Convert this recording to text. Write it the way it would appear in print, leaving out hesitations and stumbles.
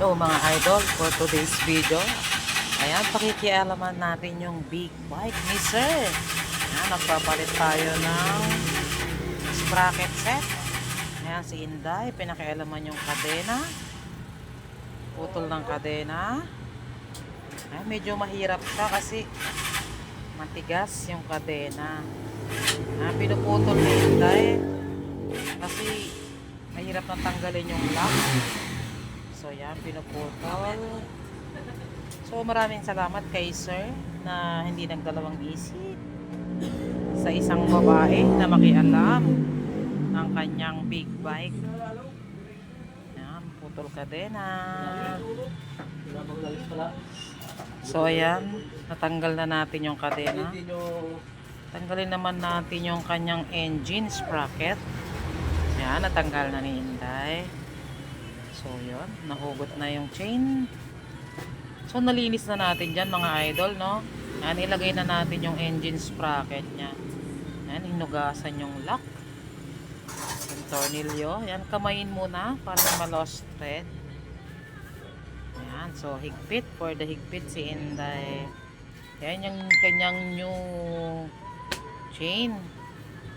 Hello mga idol, for today's video, ayan, pakikialaman natin yung big bike ni Sir. Ayan, nagpapalit tayo ng sprocket set. Ayan, si Inday, pinakialaman yung kadena. Putol ng kadena. Ayan, medyo mahirap siya kasi matigas yung kadena. Ayan, pinuputol ni Inday kasi mahirap na tanggalin yung lock. So yan, pinuputol. So maraming salamat kay Sir na hindi nagdalawang isip sa isang babae na makialam ng kanyang big bike. Yan, putol kadena. So ayan, natanggal na natin yung kadena. Tanggalin naman natin yung kanyang engine sprocket. Yan, natanggal na ni Inday. So yun, nahugot na yung chain. So nalinis na natin dyan mga idol, no? Yan, ilagay na natin yung engine sprocket nya. Yan, hinugasan yung lock, yung tornilyo. Yan, kamayin muna para ma-lost thread. Yan, so higpit, for the higpit si Inday. Yan yung kanyang new chain.